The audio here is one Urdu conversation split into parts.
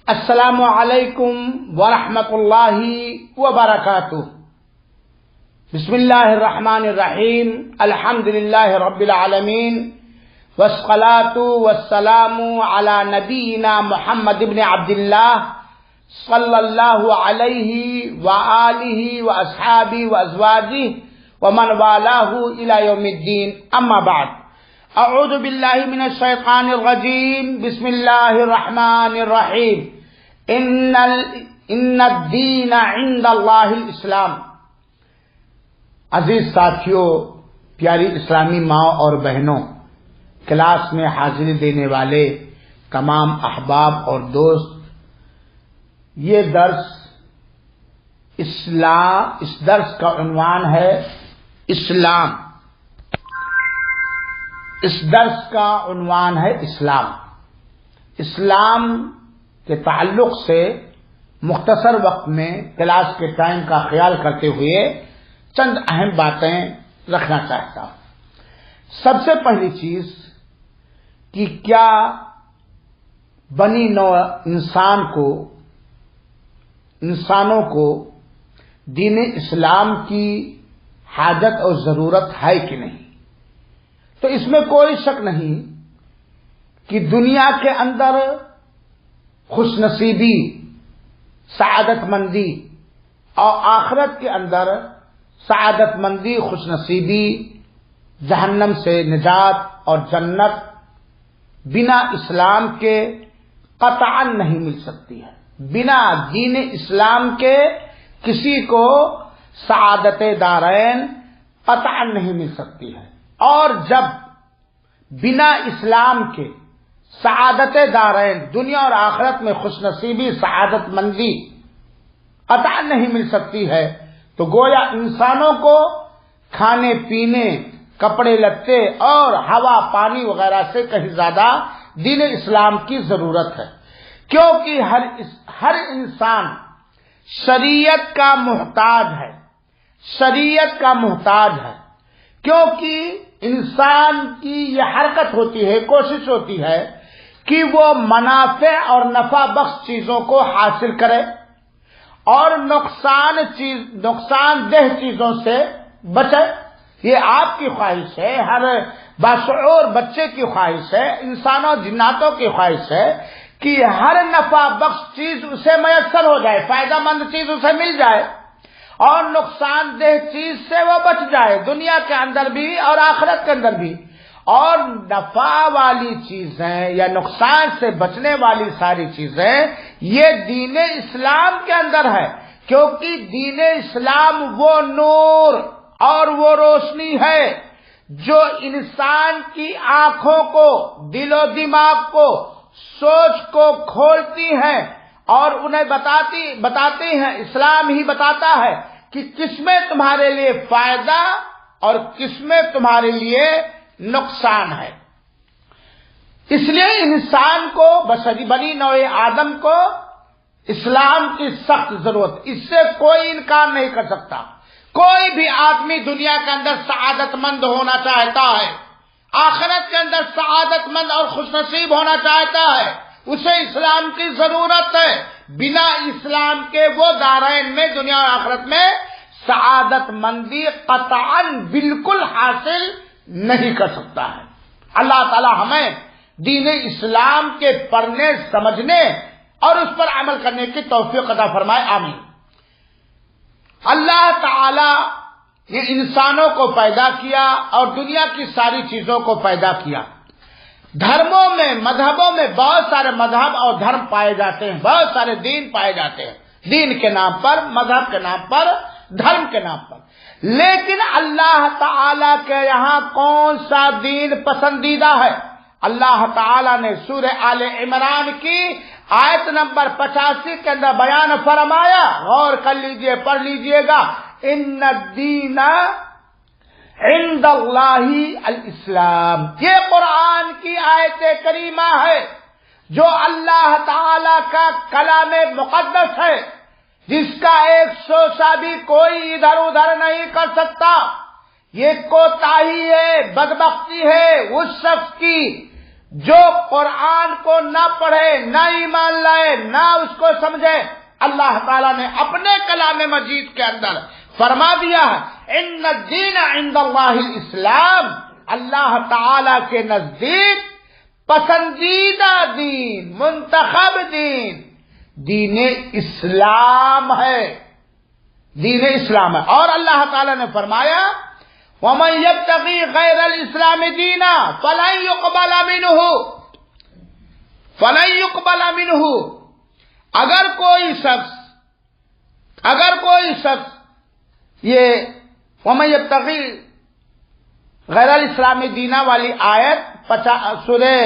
السلام علیکم ورحمۃ اللہ وبرکاتہ۔ بسم اللہ الرحمن الرحیم، الحمد للہ رب العالمین، والصلاۃ والسلام علی نبینا محمد بن عبد اللہ صلی اللہ علیہ وآلہ واصحابہ وازواجہ ومن والاہ الی یوم الدین، اما بعد۔ اعوذ باللہ من الشیطان الرجیم، بسم اللہ الرحمن الرحیم۔ ان الدین عند اللہ الاسلام۔ عزیز ساتھیوں، پیاری اسلامی ماں اور بہنوں، کلاس میں حاضری دینے والے تمام احباب اور دوست، یہ اس درس کا عنوان ہے اسلام۔ اس درس کا عنوان ہے اسلام۔ اسلام کے تعلق سے مختصر وقت میں کلاس کے ٹائم کا خیال کرتے ہوئے چند اہم باتیں رکھنا چاہتا ہوں۔ سب سے پہلی چیز کہ کیا بنی نوع انسانوں کو دین اسلام کی حاجت اور ضرورت ہے کہ نہیں؟ تو اس میں کوئی شک نہیں کہ دنیا کے اندر خوش نصیبی، سعادت مندی، اور آخرت کے اندر سعادت مندی، خوش نصیبی، جہنم سے نجات اور جنت بنا اسلام کے قطعا نہیں مل سکتی ہے۔ بنا دین اسلام کے کسی کو سعادت دارین قطعا نہیں مل سکتی ہے، اور جب بنا اسلام کے سعادت دارین، دنیا اور آخرت میں خوش نصیبی، سعادت مندی قطعا نہیں مل سکتی ہے، تو گویا انسانوں کو کھانے پینے، کپڑے لتے اور ہوا پانی وغیرہ سے کہیں زیادہ دین اسلام کی ضرورت ہے، کیونکہ ہر انسان شریعت کا محتاج ہے۔ شریعت کا محتاج ہے کیونکہ انسان کی یہ حرکت ہوتی ہے، کوشش ہوتی ہے کہ وہ منافع اور نفع بخش چیزوں کو حاصل کرے اور نقصان دہ چیزوں سے بچے۔ یہ آپ کی خواہش ہے، ہر باشعور بچے کی خواہش ہے، انسانوں جناتوں کی خواہش ہے کہ ہر نفع بخش چیز اسے میسر ہو جائے، فائدہ مند چیز اسے مل جائے، اور نقصان دہ چیز سے وہ بچ جائے، دنیا کے اندر بھی اور آخرت کے اندر بھی۔ اور نفع والی چیزیں یا نقصان سے بچنے والی ساری چیزیں یہ دین اسلام کے اندر ہے، کیونکہ دین اسلام وہ نور اور وہ روشنی ہے جو انسان کی آنکھوں کو، دل و دماغ کو، سوچ کو کھولتی ہیں اور انہیں بتاتی ہیں، اسلام ہی بتاتا ہے کہ کس میں تمہارے لیے فائدہ اور کس میں تمہارے لیے نقصان ہے۔ اس لیے انسان کو، بنی نوع آدم کو اسلام کی سخت ضرورت، اس سے کوئی انکار نہیں کر سکتا۔ کوئی بھی آدمی دنیا کے اندر سعادت مند ہونا چاہتا ہے، آخرت کے اندر سعادت مند اور خوش نصیب ہونا چاہتا ہے، اسے اسلام کی ضرورت ہے۔ بنا اسلام کے وہ دارین میں، دنیا اور آخرت میں سعادت مندی قطعاً بالکل حاصل نہیں کر سکتا ہے۔ اللہ تعالی ہمیں دین اسلام کے پڑھنے، سمجھنے اور اس پر عمل کرنے کی توفیق عطا فرمائے، آمین۔ اللہ تعالی نے انسانوں کو پیدا کیا اور دنیا کی ساری چیزوں کو پیدا کیا۔ دھرموں میں، مذہبوں میں بہت سارے مذہب اور دھرم پائے جاتے ہیں، بہت سارے دین پائے جاتے ہیں، دین کے نام پر، مذہب کے نام پر، دھرم کے نام پر، لیکن اللہ تعالی کے یہاں کون سا دین پسندیدہ ہے؟ اللہ تعالی نے سورہ آل عمران کی آیت نمبر 85 کے اندر بیان فرمایا، غور کر لیجئے، پڑھ لیجئے گا، ان الدین عند اللہ الاسلام۔ یہ قرآن کی آیت کریمہ ہے جو اللہ تعالی کا کلام مقدس ہے، جس کا ایک شوشہ بھی کوئی ادھر ادھر نہیں کر سکتا۔ یہ کوتاہی ہے، بدبختی ہے اس شخص کی جو قرآن کو نہ پڑھے، نہ ایمان لائے، نہ اس کو سمجھے، اللہ تعالیٰ نے اپنے کلام مجید کے اندر فرما دیا ہے ان الدین عند اللہ الاسلام، اللہ تعالی کے نزدیک پسندیدہ دین، منتخب دین، دین اسلام ہے، دین اسلام ہے۔ اور اللہ تعالی نے فرمایا وَمَن يَبْتَغِي غَيْرَ الْإِسْلَامِ دِينًا فَلَن يُقْبَلَ مِنْهُ، اگر کوئی شخص یہ وَمَن يَبْتَغِي غیر الاسلام دینا والی آیت سورہ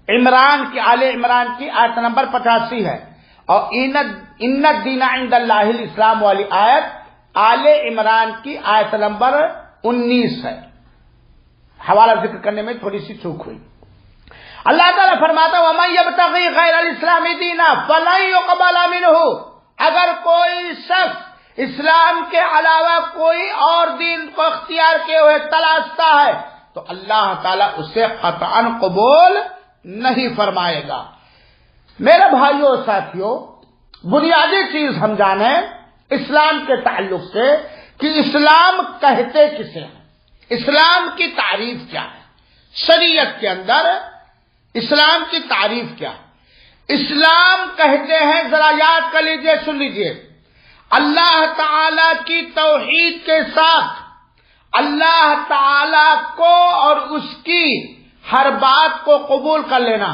عمران کی، آل عمران کی آیت نمبر 85 ہے، اور ان الدین عند اللہ الاسلام والی آیت آل عمران کی آیت نمبر 19 ہے۔ حوالہ ذکر کرنے میں تھوڑی سی چوک ہوئی۔ اللہ تعالیٰ فرماتا وَمَن يَبْتَغِي غَيْرَ الْإِسْلَامِ دِينًا فَلَن يُقْبَلَ مِنْهُ، اگر کوئی شخص اسلام کے علاوہ کوئی اور دین کو اختیار کیے ہوئے تلاشتا ہے تو اللہ تعالیٰ اسے قطعاً قبول نہیں فرمائے گا۔ میرے بھائیوں اور ساتھیوں، بنیادی چیز ہم جانیں اسلام کے تعلق سے کہ اسلام کہتے کسے ہیں، اسلام کی تعریف کیا ہے، شریعت کے اندر اسلام کی تعریف کیا ہے۔ اسلام کہتے ہیں، ذرا یاد کر لیجئے، سن لیجئے، اللہ تعالی کی توحید کے ساتھ اللہ تعالی کو اور اس کی ہر بات کو قبول کر لینا،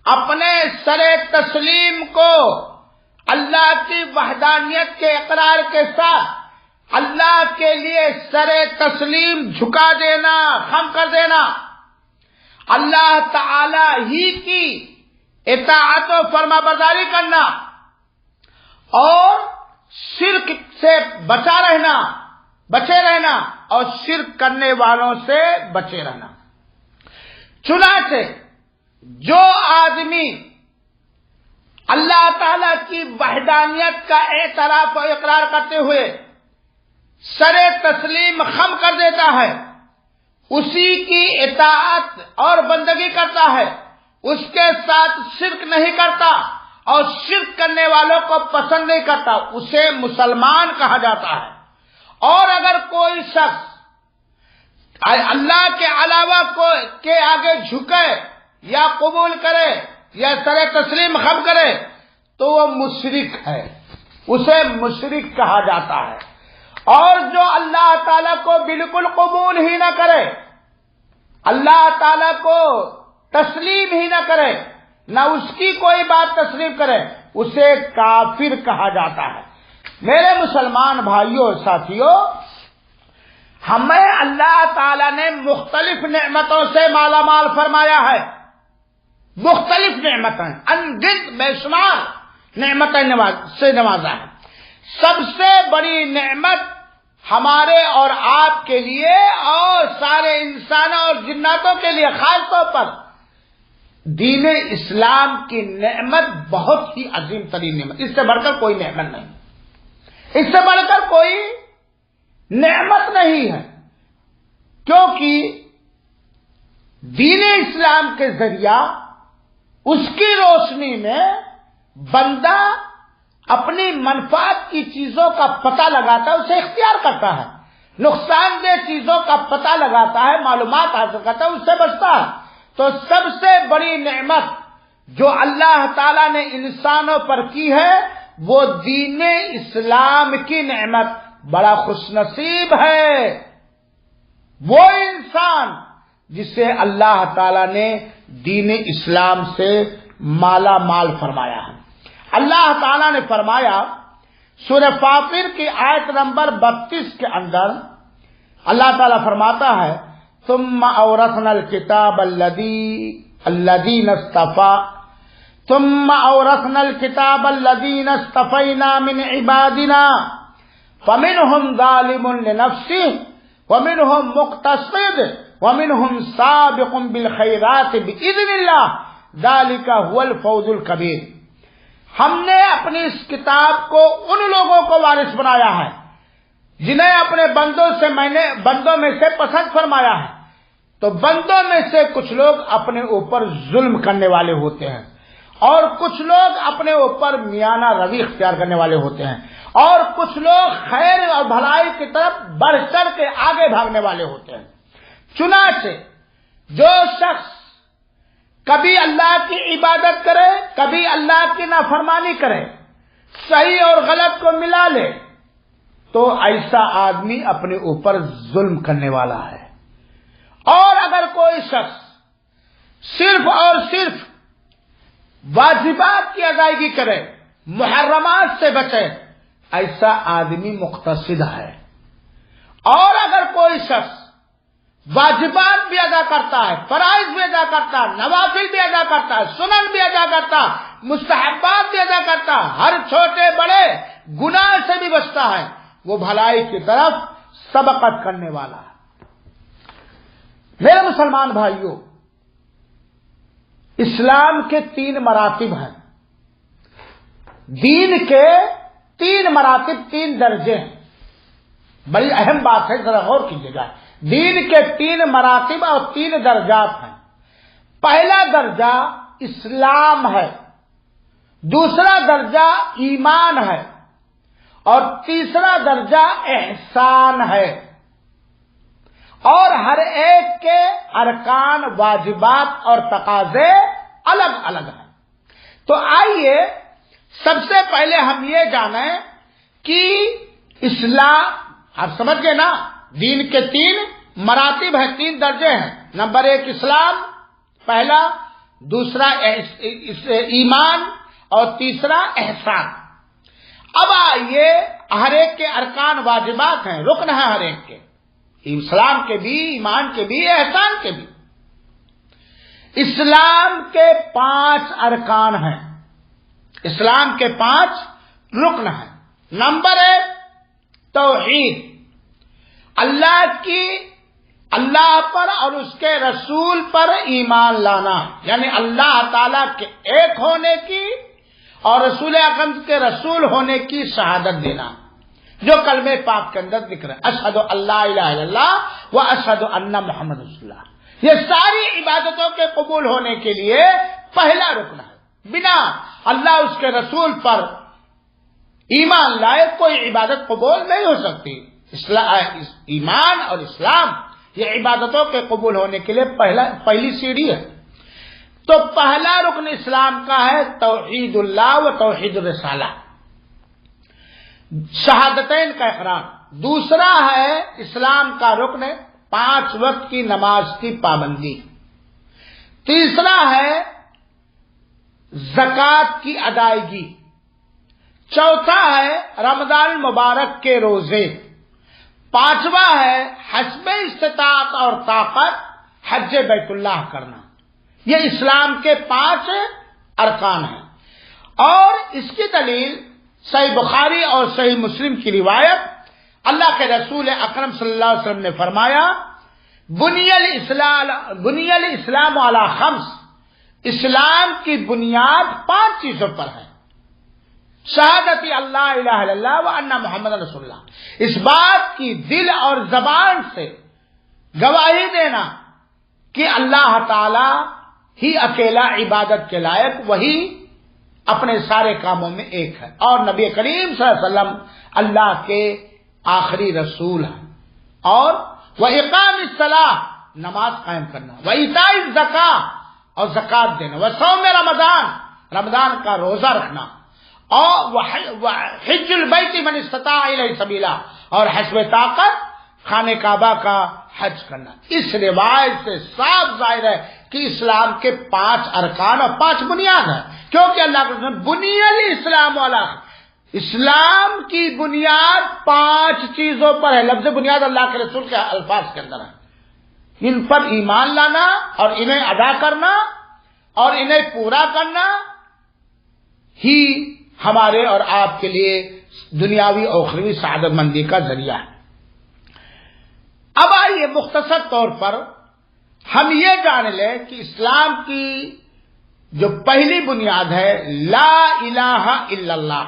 اپنے سر تسلیم کو اللہ کی وحدانیت کے اقرار کے ساتھ اللہ کے لیے سر تسلیم جھکا دینا، خم کر دینا، اللہ تعالی ہی کی اطاعت و فرما برداری کرنا، اور شرک سے بچے رہنا اور شرک کرنے والوں سے بچے رہنا۔ چنانچہ جو آدمی اللہ تعالی کی وحدانیت کا اعتراف و اقرار کرتے ہوئے سر تسلیم خم کر دیتا ہے، اسی کی اطاعت اور بندگی کرتا ہے، اس کے ساتھ شرک نہیں کرتا اور شرک کرنے والوں کو پسند نہیں کرتا، اسے مسلمان کہا جاتا ہے۔ اور اگر کوئی شخص اللہ کے علاوہ کے آگے جھکے یا قبول کرے یا سر تسلیم خم کرے تو وہ مشرک ہے، اسے مشرک کہا جاتا ہے۔ اور جو اللہ تعالیٰ کو بالکل قبول ہی نہ کرے، اللہ تعالیٰ کو تسلیم ہی نہ کرے، نہ اس کی کوئی بات تسلیم کرے، اسے کافر کہا جاتا ہے۔ میرے مسلمان بھائیوں اور ساتھیوں، ہمیں اللہ تعالیٰ نے مختلف نعمتوں سے مالا مال فرمایا ہے، مختلف نعمتیں، انگنت بے شمار نعمتیں سے نوازا ہے۔ سب سے بڑی نعمت ہمارے اور آپ کے لیے اور سارے انسانوں اور جناتوں کے لیے خاص طور پر دین اسلام کی نعمت بہت ہی عظیم ترین نعمت، اس سے بڑھ کر کوئی نعمت نہیں، اس سے بڑھ کر کوئی نعمت نہیں ہے، کیونکہ دین اسلام کے ذریعہ اس کی روشنی میں بندہ اپنی منفعت کی چیزوں کا پتہ لگاتا ہے، اسے اختیار کرتا ہے، نقصان دہ چیزوں کا پتہ لگاتا ہے، معلومات حاصل کرتا ہے، اس سے بچتا ہے۔ تو سب سے بڑی نعمت جو اللہ تعالیٰ نے انسانوں پر کی ہے وہ دین اسلام کی نعمت۔ بڑا خوش نصیب ہے وہ انسان جسے اللہ تعالیٰ نے دین اسلام سے مالا مال فرمایا ہے۔ اللہ تعالیٰ نے فرمایا سورہ فاطر کی آیت نمبر 32 کے اندر، اللہ تعالیٰ فرماتا ہے ثم اورثنا الكتاب الذين اصطفينا من عبادنا فمنهم ظالم لنفسه ومنهم مقتصد ومنهم سابق بالخيرات بإذن الله ذلك هو الفوز الكبير۔ ہم نے اپنی اس کتاب کو ان لوگوں کو وارث بنایا ہے جنہیں اپنے بندوں میں سے پسند فرمایا ہے، تو بندوں میں سے کچھ لوگ اپنے اوپر ظلم کرنے والے ہوتے ہیں اور کچھ لوگ اپنے اوپر میانہ روی اختیار کرنے والے ہوتے ہیں اور کچھ لوگ خیر اور بھلائی کی طرف بڑھ چڑھ کے آگے بھاگنے والے ہوتے ہیں۔ چنانچہ جو شخص کبھی اللہ کی عبادت کرے کبھی اللہ کی نافرمانی کرے، صحیح اور غلط کو ملا لے، تو ایسا آدمی اپنے اوپر ظلم کرنے والا ہے۔ اور اگر کوئی شخص صرف اور صرف واجبات کی ادائیگی کرے، محرمات سے بچے، ایسا آدمی مقتصد ہے۔ اور اگر کوئی شخص واجبات بھی ادا کرتا ہے، فرائض بھی ادا کرتا ہے، نوافل بھی ادا کرتا ہے، سنن بھی ادا کرتا ہے، مستحبات بھی ادا کرتا ہے، ہر چھوٹے بڑے گناہ سے بھی بچتا ہے، وہ بھلائی کی طرف سبقت کرنے والا ہے۔ میرے مسلمان بھائیوں، اسلام کے 3 مراتب ہیں، دین کے 3 مراتب، 3 درجے ہیں۔ بڑی اہم بات ہے، ذرا غور کیجیے گا۔ دین کے 3 مراتب اور 3 درجات ہیں۔ پہلا درجہ اسلام ہے، دوسرا درجہ ایمان ہے اور تیسرا درجہ احسان ہے، اور ہر ایک کے ارکان، واجبات اور تقاضے الگ الگ ہیں۔ تو آئیے سب سے پہلے ہم یہ جانیں کہ اسلام، آپ سمجھ گئے نا، دین کے 3 مراتب ہیں، 3 درجے ہیں۔ نمبر 1 اسلام پہلا، دوسرا ایمان اور تیسرا احسان۔ اب آئیے، ہر ایک کے ارکان، واجبات ہیں، رکن ہیں ہر ایک کے، اسلام کے بھی، ایمان کے بھی، احسان کے بھی۔ اسلام کے 5 ارکان ہیں، اسلام کے 5 رکن ہیں۔ نمبر 1 توحید، اللہ پر اور اس کے رسول پر ایمان لانا، یعنی اللہ تعالی کے ایک ہونے کی اور رسول اکرم کے رسول ہونے کی شہادت دینا، جو کلمہ پاک کے اندر ذکر ہے، اشہد اللہ الہ الا اللہ و اشہد ان محمد رسول اللہ۔ یہ ساری عبادتوں کے قبول ہونے کے لیے پہلا رکن ہے۔ بنا اللہ اس کے رسول پر ایمان لائے کوئی عبادت قبول نہیں ہو سکتی۔ ایمان اور اسلام یہ عبادتوں کے قبول ہونے کے لیے پہلی سیڑھی ہے۔ تو پہلا رکن اسلام کا ہے توحید اللہ و توحید الرسالہ، شہادتین کا اقرار۔ دوسرا ہے اسلام کا رکن 5 وقت کی نماز کی پابندی۔ تیسرا ہے زکوٰۃ کی ادائیگی۔ چوتھا ہے رمضان المبارک کے روزے۔ 5واں ہے حسب استطاعت اور طاقت حج بیت اللہ کرنا۔ یہ اسلام کے 5 ارکان ہیں، اور اس کی دلیل صحیح بخاری اور صحیح مسلم کی روایت، اللہ کے رسول اکرم صلی اللہ علیہ وسلم نے فرمایا، بنی الاسلام علی 5، اسلام کی بنیاد 5 چیزوں پر ہے۔ شہادت اللہ الہ الا اللہ و ان محمد رسول اللہ، اس بات کی دل اور زبان سے گواہی دینا کہ اللہ تعالی ہی اکیلا عبادت کے لائق، وہی اپنے سارے کاموں میں ایک ہے، اور نبی کریم صلی اللہ علیہ وسلم اللہ کے آخری رسول ہیں، اور وَإِقَامِ الصَّلَاةِ، نماز قائم کرنا، وَإِيتَاءِ الزَّكَاةِ، اور زکات دینا، وَصَوْمِ رمضان کا روزہ رکھنا، اور حج البیت من استطاع الیہ سبیلا، اور حسب طاقت خانہ کعبہ کا حج کرنا۔ اس روایت سے صاف ظاہر ہے کہ اسلام کے 5 ارکان اور 5 بنیاد ہیں، کیونکہ اللہ کے رسول بنی الاسلام والا، اسلام کی بنیاد 5 چیزوں پر ہے۔ لفظ بنیاد اللہ کے رسول کے الفاظ کے اندر ہے، ان پر ایمان لانا اور انہیں ادا کرنا اور انہیں پورا کرنا ہی ہمارے اور آپ کے لیے دنیاوی اور اخروی سعادت مندی کا ذریعہ ہے۔ اب آئیے مختصر طور پر ہم یہ جان لیں کہ اسلام کی جو پہلی بنیاد ہے لا الہ الا اللہ،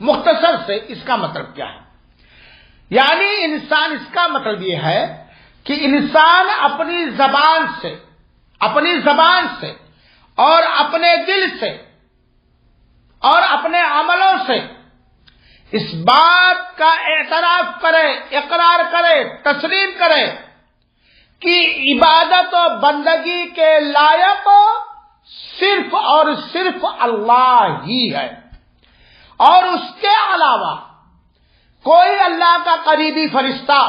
مختصر سے اس کا مطلب کیا ہے؟ یعنی انسان، اس کا مطلب یہ ہے کہ انسان اپنی زبان سے اور اپنے دل سے اور اپنے عملوں سے اس بات کا اعتراف کرے، اقرار کرے، تسلیم کرے کہ عبادت و بندگی کے لائق صرف اور صرف اللہ ہی ہے، اور اس کے علاوہ کوئی اللہ کا قریبی فرشتہ،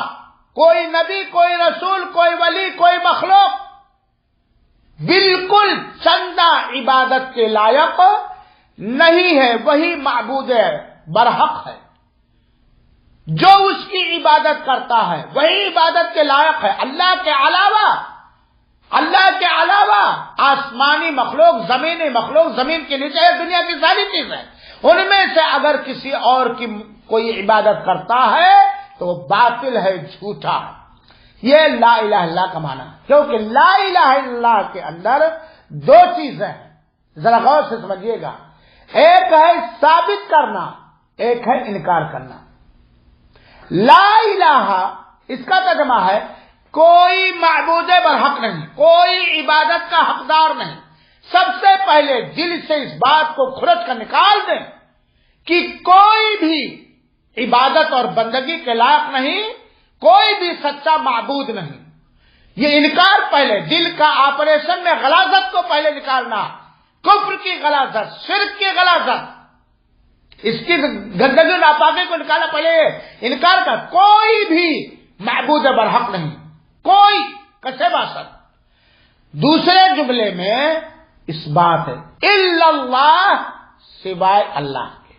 کوئی نبی، کوئی رسول، کوئی ولی، کوئی مخلوق بالکل چندہ عبادت کے لائق نہیں ہے، وہی معبود برحق ہے۔ جو اس کی عبادت کرتا ہے وہی عبادت کے لائق ہے۔ اللہ کے علاوہ آسمانی مخلوق، زمینی مخلوق، زمین کے نیچے ہے، دنیا کی ساری چیزیں، ان میں سے اگر کسی اور کی کوئی عبادت کرتا ہے تو وہ باطل ہے، جھوٹا ہے۔ یہ لا الہ الا اللہ کا معنی ہے، کیونکہ لا الہ الا اللہ کے اندر دو چیزیں ہیں، ذرا غور سے سمجھیے گا۔ ایک ہے ثابت کرنا، ایک ہے انکار کرنا۔ لا الہ اس کا ترجمہ ہے کوئی معبود برحق نہیں، کوئی عبادت کا حقدار نہیں۔ سب سے پہلے دل سے اس بات کو کھرچ کر نکال دیں کہ کوئی بھی عبادت اور بندگی کے لائق نہیں، کوئی بھی سچا معبود نہیں۔ یہ انکار پہلے دل کا آپریشن میں غلاظت کو پہلے نکالنا، کفر کی غلاظت، شرک کی غلاظت، اس کی گندگی ناپاکی کو نکالنا، پہلے انکار کا کوئی بھی معبود برحق نہیں، کوئی کسے باشد۔ دوسرے جملے میں اس بات ہے الا اللہ، سوائے اللہ کے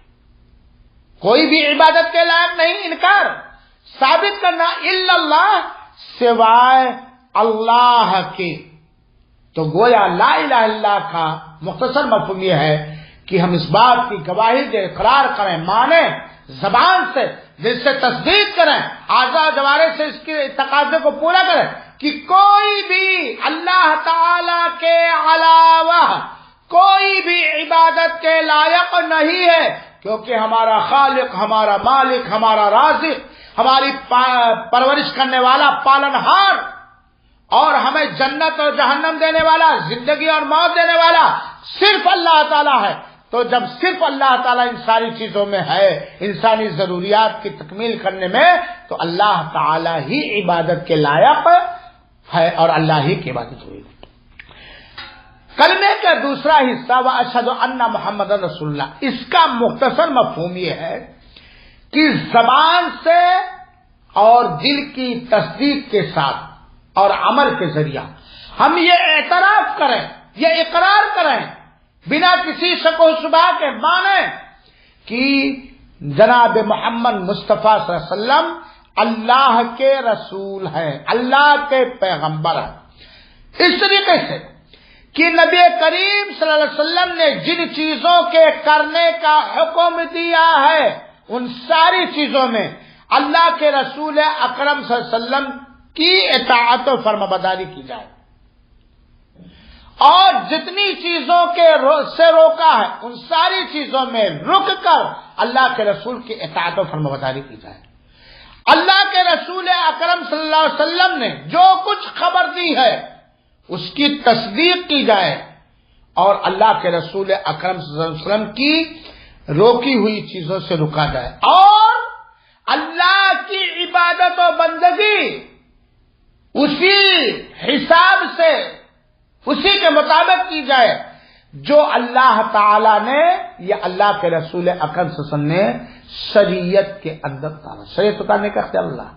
کوئی بھی عبادت کے لائق نہیں، انکار، ثابت کرنا الا اللہ، سوائے اللہ کے۔ تو گویا لا الہ الا اللہ کا مختصر مفہوم یہ ہے کہ ہم اس بات کی گواہی دے، اقرار کریں، مانیں، زبان سے، دل سے تصدیق کریں، اعضاء جوارح سے اس کے تقاضے کو پورا کریں کہ کوئی بھی اللہ تعالی کے علاوہ کوئی بھی عبادت کے لائق نہیں ہے، کیونکہ ہمارا خالق، ہمارا مالک، ہمارا رازق، ہماری پرورش کرنے والا، پالنہار، اور ہمیں جنت اور جہنم دینے والا، زندگی اور موت دینے والا صرف اللہ تعالیٰ ہے۔ تو جب صرف اللہ تعالیٰ ان ساری چیزوں میں ہے، انسانی ضروریات کی تکمیل کرنے میں، تو اللہ تعالیٰ ہی عبادت کے لائق ہے اور اللہ ہی کی عبادت ہوئی۔ کلمے کا دوسرا حصہ واشہد ان محمد رسول اللہ، اس کا مختصر مفہوم یہ ہے کہ زبان سے اور دل کی تصدیق کے ساتھ اور عمل کے ذریعہ ہم یہ اعتراف کریں، یہ اقرار کریں بنا کسی شک و شبہ کے، مانیں کہ جناب محمد مصطفیٰ صلی اللہ علیہ وسلم اللہ کے رسول ہیں، اللہ کے پیغمبر ہیں۔ اس طریقے سے کہ نبی کریم صلی اللہ علیہ وسلم نے جن چیزوں کے کرنے کا حکم دیا ہے ان ساری چیزوں میں اللہ کے رسول اکرم صلی اللہ علیہ وسلم کی اطاعت و فرمانبرداری کی جائے، اور جتنی چیزوں کے سے روکا ہے ان ساری چیزوں میں رک کر اللہ کے رسول کی اطاعت و فرمانبرداری کی جائے۔ اللہ کے رسول اکرم صلی اللہ علیہ وسلم نے جو کچھ خبر دی ہے اس کی تصدیق کی جائے، اور اللہ کے رسول اکرم صلی اللہ علیہ وسلم کی روکی ہوئی چیزوں سے رکا جائے، اور اللہ کی عبادت و بندگی اسی حساب سے، اسی کے مطابق کی جائے جو اللہ تعالی نے یا اللہ کے رسول اکرم صلی اللہ علیہ وسلم نے شریعت کے اندر اتارا۔ شریعت اتارنے کا اختیار اللہ،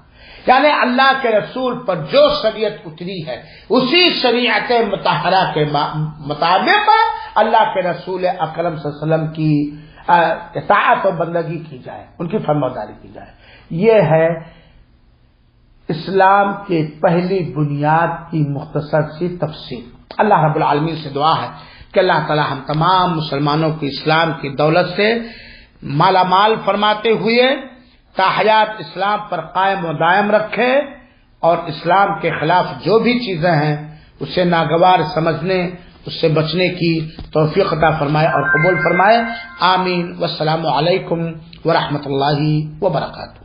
یعنی اللہ کے رسول پر جو شریعت اتری ہے اسی شریعت مطہرہ کے مطابق اللہ کے رسول اکرم صلی اللہ علیہ وسلم کی اطاعت و بندگی کی جائے، ان کی فرمانبرداری کی جائے۔ یہ ہے اسلام کے پہلی بنیاد کی مختصر سی تفصیل۔ اللہ رب العالمین سے دعا ہے کہ اللہ تعالی ہم تمام مسلمانوں کی اسلام کی دولت سے مالا مال فرماتے ہوئے تاحیات اسلام پر قائم و دائم رکھے، اور اسلام کے خلاف جو بھی چیزیں ہیں اسے ناگوار سمجھنے، اس سے بچنے کی توفیق عطا فرمائے اور قبول فرمائے۔ آمین۔ والسلام علیکم ورحمۃ اللہ وبرکاتہ۔